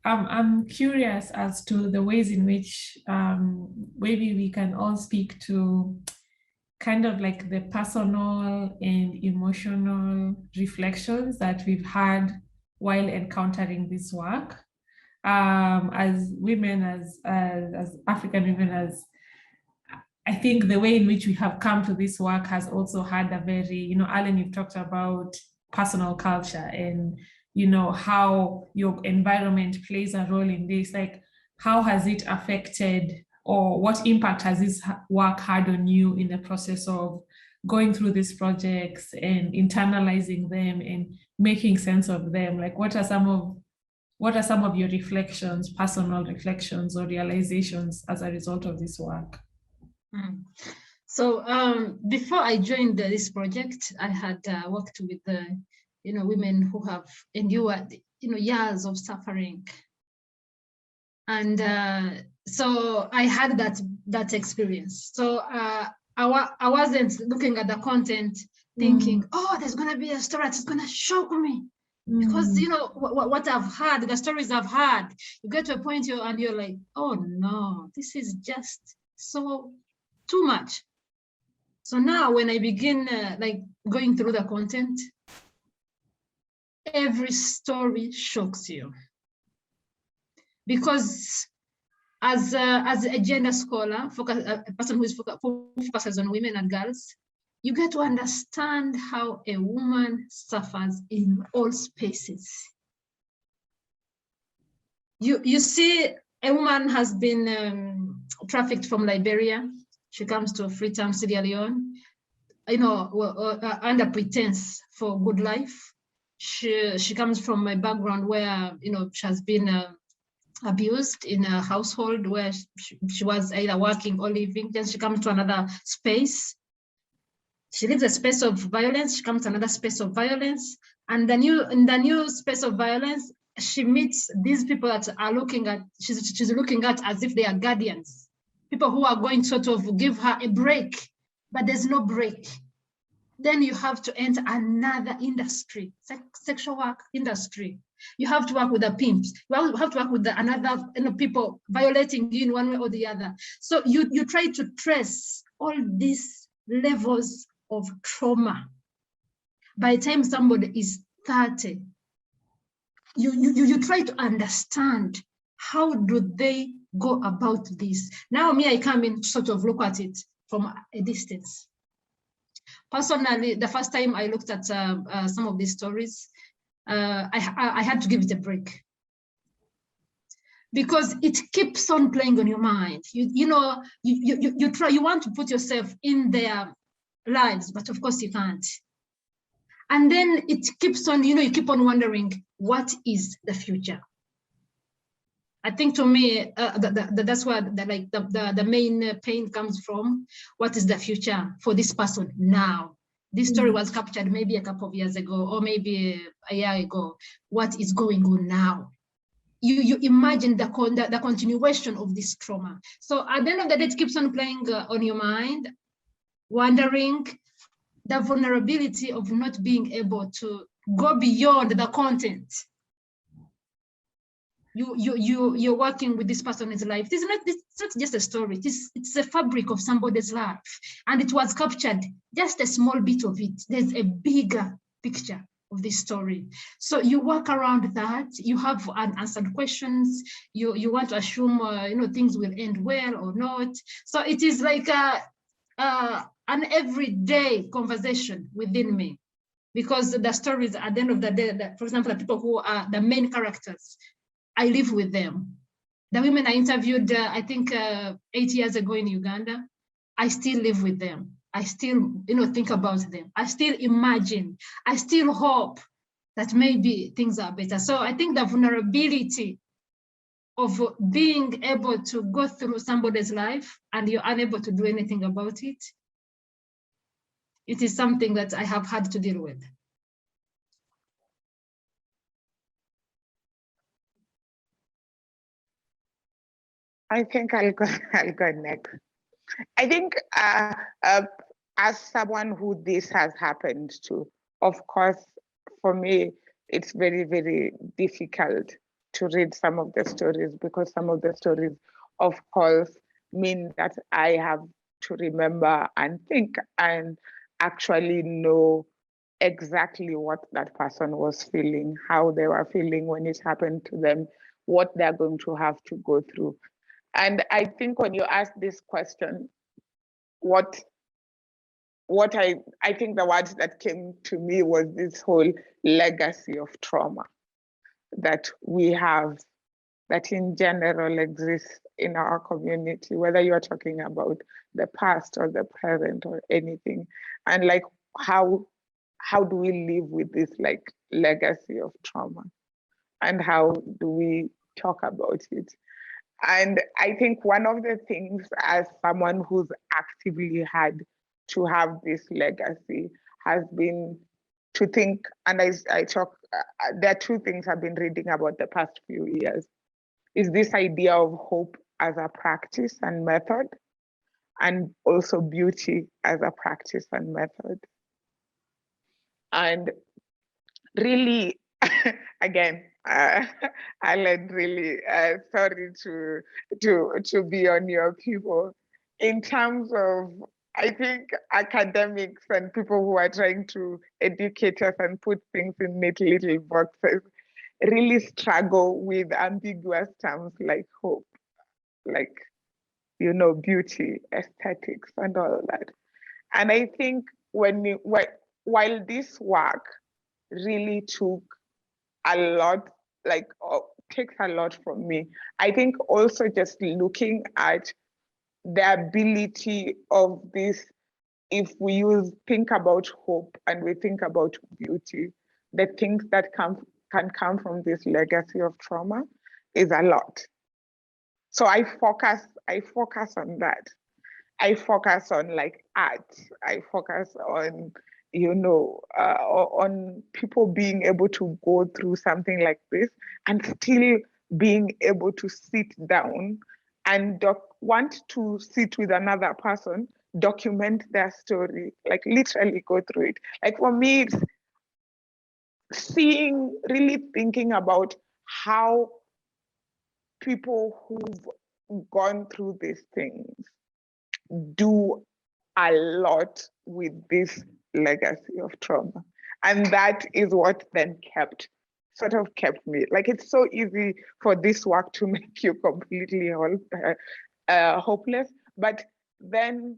I'm curious as to the ways in which maybe we can all speak to kind of like the personal and emotional reflections that we've had while encountering this work. As women, as African women, as I think the way in which we have come to this work has also had a very, Alan, you've talked about personal culture and, how your environment plays a role in this. Like, how has it affected or what impact has this work had on you in the process of going through these projects and internalizing them and making sense of them? Like, what are some of your reflections, personal reflections or realizations as a result of this work? So before I joined this project, I had worked with women who have endured years of suffering, and so I had that experience. So I wasn't looking at the content thinking, oh, there's gonna be a story that's gonna shock me. Because what I've heard, the stories I've heard, you get to a point and you're like, oh no, this is just so too much. So now when I begin like going through the content, every story shocks you. Because as a gender scholar, a person who focuses on women and girls, you get to understand how a woman suffers in all spaces. You see, a woman has been trafficked from Liberia. She comes to Freetown, Sierra Leone, under pretense for good life. She comes from a background where, she has been abused in a household where she was either working or living. Then she comes to another space. She leaves a space of violence. She comes to another space of violence. And in the new space of violence, she meets these people that are looking at, she's looking at as if they are guardians. People who are going to sort of give her a break, but there's no break. Then you have to enter another industry, sexual work industry. You have to work with the pimps. You have to work with another people violating you in one way or the other. So you try to trace all these levels of trauma. By the time somebody is 30, you try to understand how do they go about this. Now I come in to sort of look at it from a distance. Personally, the first time I looked at some of these stories, I had to give it a break because it keeps on playing on your mind. You want to put yourself in their lives, but of course you can't. And then it keeps on, you keep on wondering, what is the future? I think to me, that's where the main pain comes from. What is the future for this person now? This story was captured maybe a couple of years ago, or maybe a year ago. What is going on now? You imagine the continuation of this trauma. So at the end of the day, it keeps on playing on your mind, wondering the vulnerability of not being able to go beyond the content. You're working with this person's life. It's not just a story. It's a fabric of somebody's life, and it was captured just a small bit of it. There's a bigger picture of this story. So you work around that. You have unanswered questions. You want to assume things will end well or not. So it is like an everyday conversation within me, because the stories at the end of the day, for example, the people who are the main characters, I live with them. The women I interviewed, I think 8 years ago in Uganda, I still live with them. I still, think about them. I still imagine. I still hope that maybe things are better. So I think the vulnerability of being able to go through somebody's life and you're unable to do anything about it, it is something that I have had to deal with. I think I'll go next. I think as someone who this has happened to, of course, for me, it's very, very difficult to read some of the stories, because some of the stories, of course, mean that I have to remember and think and actually know exactly what that person was feeling, how they were feeling when it happened to them, what they're going to have to go through. And I think when you ask this question, what I think the words that came to me was this whole legacy of trauma that we have, that in general exists in our community, whether you're talking about the past or the present or anything. And like, how do we live with this like legacy of trauma? And how do we talk about it? And I think one of the things, as someone who's actively had to have this legacy, has been to think, and I talk, there are two things I've been reading about the past few years, is this idea of hope as a practice and method, and also beauty as a practice and method. And really, again, Alan, really sorry to be on your people. In terms of, I think academics and people who are trying to educate us and put things in neat little boxes really struggle with ambiguous terms like hope, like, you know, beauty, aesthetics, and all that. And I think while this work really took a lot, like takes a lot from me, I think also just looking at the ability of this, if we think about hope and we think about beauty, the things that can come from this legacy of trauma is a lot. So I focus on that. I focus on like art. I focus on, you know, on people being able to go through something like this and still being able to sit down and want to sit with another person, document their story, like literally go through it. Like for me, it's really thinking about how people who've gone through these things do a lot with this legacy of trauma. And that is what then kept me. Like, it's so easy for this work to make you completely hopeless. But then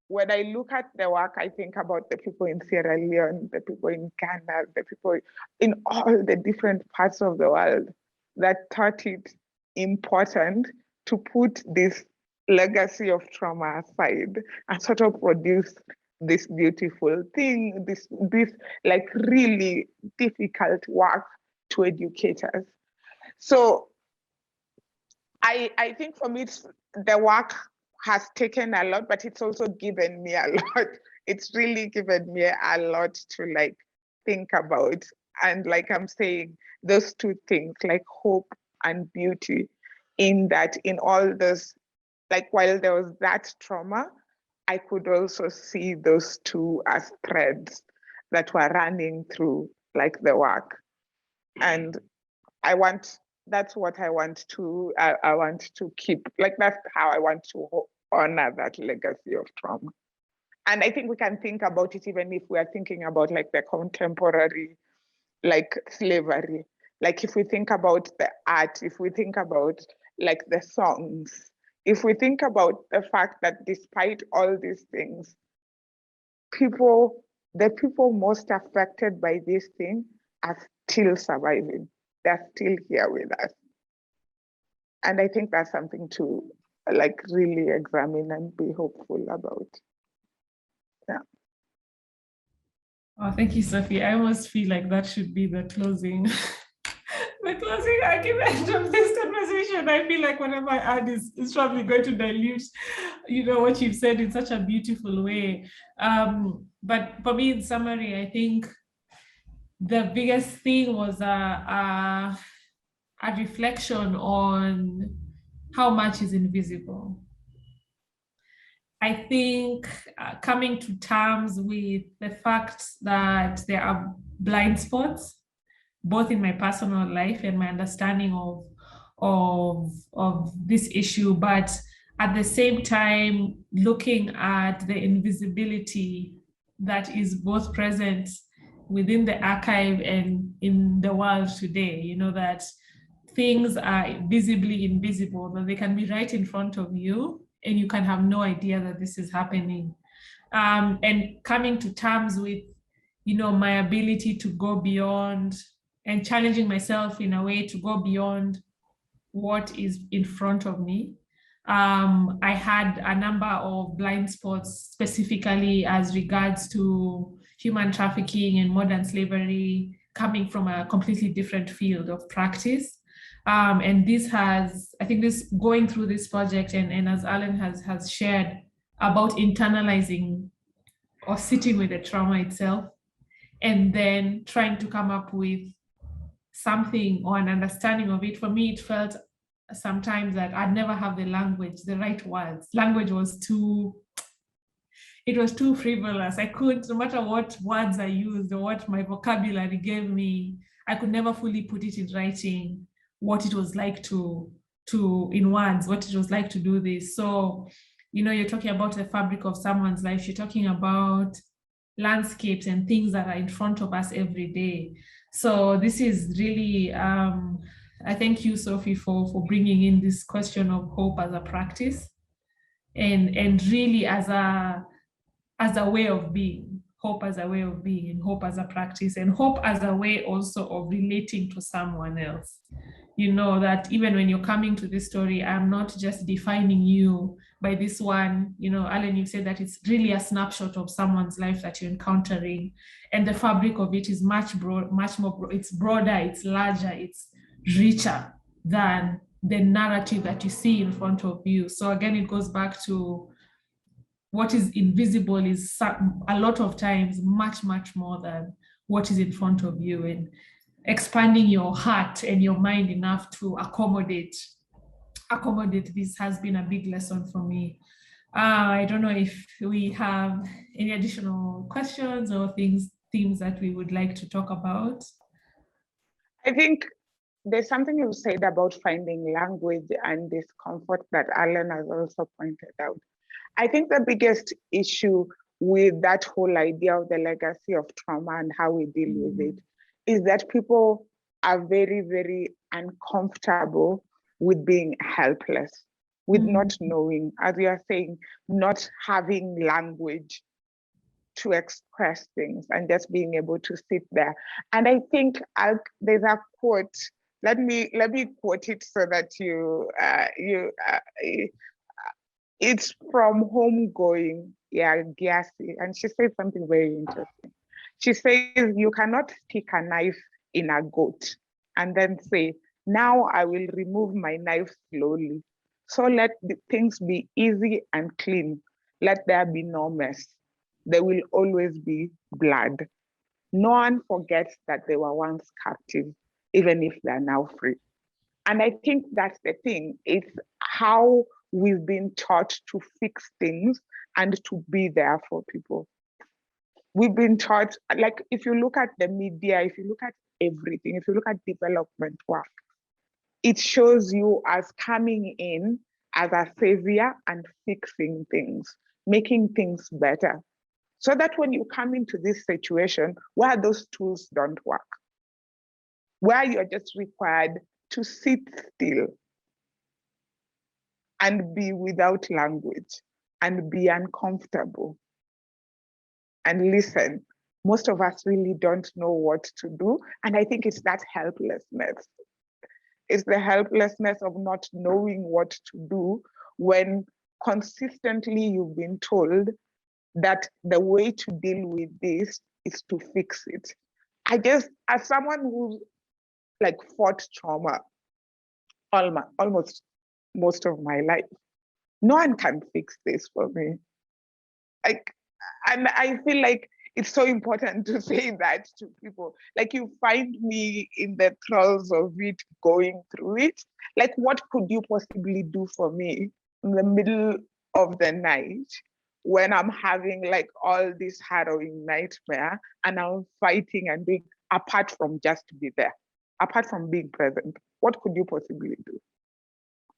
when I look at the work, I think about the people in Sierra Leone, the people in Ghana, the people in all the different parts of the world that thought it important to put this legacy of trauma aside and sort of produce this beautiful thing, this like really difficult work to educate us. So I think for me, the work has taken a lot, but it's also given me a lot. It's really given me a lot to like think about. And like I'm saying, those two things, like hope and beauty, in that, in all this, like while there was that trauma, I could also see those two as threads that were running through like the work. And that's what I want to, I want to keep, like that's how I want to honor that legacy of trauma. And I think we can think about it even if we are thinking about like the contemporary, like slavery. Like if we think about the art, if we think about like the songs, if we think about the fact that despite all these things, the people most affected by this thing are still surviving. They're still here with us. And I think that's something to like really examine and be hopeful about. Yeah. Oh, thank you, Sophie. I almost feel like that should be the closing, the closing argument of this conversation. I feel like whatever I add is probably going to dilute, you know, what you've said in such a beautiful way. But for me, in summary, I think the biggest thing was a reflection on how much is invisible. I think coming to terms with the fact that there are blind spots both in my personal life and my understanding of this issue, but at the same time looking at the invisibility that is both present within the archive and in the world today. You know, that things are visibly invisible, that they can be right in front of you and you can have no idea that this is happening. And coming to terms with, you know, my ability to go beyond and challenging myself in a way to go beyond what is in front of me. I had a number of blind spots, specifically as regards to human trafficking and modern slavery, coming from a completely different field of practice. And this has, I think this going through this project and as Alan has shared about internalizing or sitting with the trauma itself, and then trying to come up with something or an understanding of it. For me, it felt sometimes that I'd never have the language, the right words. Language was too frivolous. I couldn't, no matter what words I used or what my vocabulary gave me, I could never fully put it in writing, what it was like to in words, what it was like to do this. So, you know, you're talking about the fabric of someone's life, you're talking about landscapes and things that are in front of us every day. So this is really, I thank you, Sophie, for bringing in this question of hope as a practice and really as a way of being, hope as a way of being, and hope as a practice, and hope as a way also of relating to someone else. You know, that even when you're coming to this story, I'm not just defining you by this one. You know, Alan, you said that it's really a snapshot of someone's life that you're encountering, and the fabric of it is much more, it's broader, it's larger, it's richer than the narrative that you see in front of you. So again, it goes back to what is invisible is a lot of times much more than what is in front of you, and expanding your heart and your mind enough to accommodate this has been a big lesson for me. I don't know if we have any additional questions or themes that we would like to talk about. I think there's something you said about finding language and discomfort that Alan has also pointed out. I think the biggest issue with that whole idea of the legacy of trauma and how we deal with it is that people are very, very uncomfortable with being helpless, with not knowing, as you are saying, not having language to express things and just being able to sit there. And I think there's a quote. Let me quote it so that it's from Homegoing, Giasi, and she says something very interesting. She says, you cannot stick a knife in a goat and then say, now I will remove my knife slowly. So let the things be easy and clean. Let there be no mess. There will always be blood. No one forgets that they were once captive, even if they're now free. And I think that's the thing. It's how we've been taught to fix things and to be there for people. We've been taught, like, if you look at the media, if you look at everything, if you look at development work, it shows you as coming in as a savior and fixing things, making things better. So that when you come into this situation where those tools don't work, where you're just required to sit still and be without language and be uncomfortable and listen, most of us really don't know what to do. And I think it's that helplessness. It's the helplessness of not knowing what to do when consistently you've been told that the way to deal with this is to fix it. I guess as someone who like fought trauma almost most of my life, no one can fix this for me. And I feel like it's so important to say that to people. Like, you find me in the throes of it, going through it. Like, what could you possibly do for me in the middle of the night when I'm having like all this harrowing nightmare and I'm fighting and doing, apart from just to be there, apart from being present? What could you possibly do?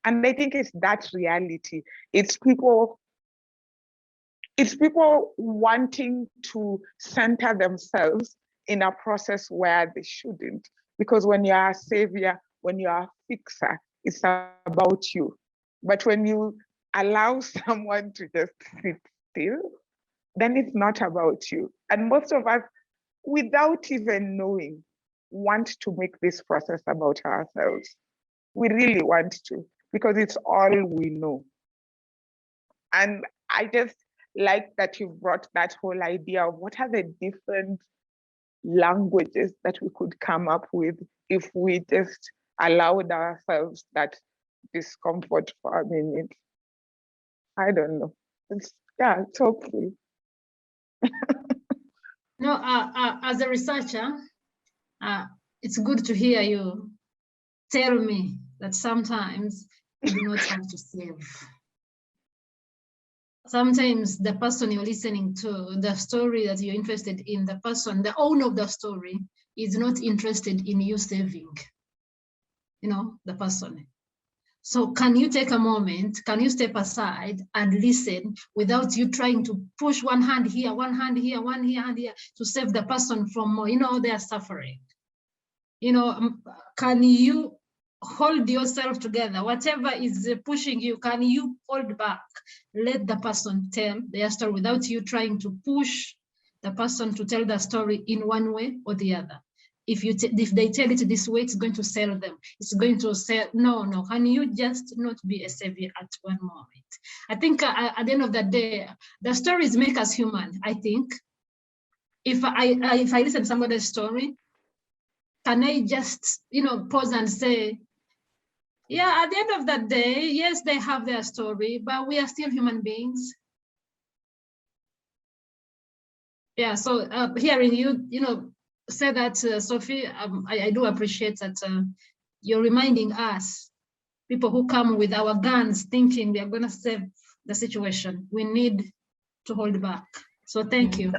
And I think it's that reality. It's people wanting to center themselves in a process where they shouldn't. Because when you are a savior, when you are a fixer, it's about you. But when you allow someone to just sit still, then it's not about you. And most of us, without even knowing, want to make this process about ourselves. We really want to, because it's all we know. And I just like that you brought that whole idea of what are the different languages that we could come up with if we just allowed ourselves that discomfort for a minute. I don't know. It's hopeful. No, as a researcher, it's good to hear you tell me that sometimes you do not have to save. Sometimes the person you're listening to, the story that you're interested in, the person, the owner of the story is not interested in you saving, the person. So can you take a moment, can you step aside and listen without you trying to push one hand here, one hand here, one hand here to save the person from, their suffering? Can you hold yourself together? Whatever is pushing you, can you hold back? Let the person tell their story without you trying to push the person to tell the story in one way or the other. If they tell it this way, it's going to sell them. It's going to sell. No. Can you just not be a savior at one moment? I think at the end of the day, the stories make us human. I think if I listen to somebody's story, can I just pause and say, yeah, at the end of that day, yes, they have their story, but we are still human beings. Yeah, so hearing you, say that, Sophie, I do appreciate that you're reminding us, people who come with our guns thinking we are going to save the situation. We need to hold back. So thank you.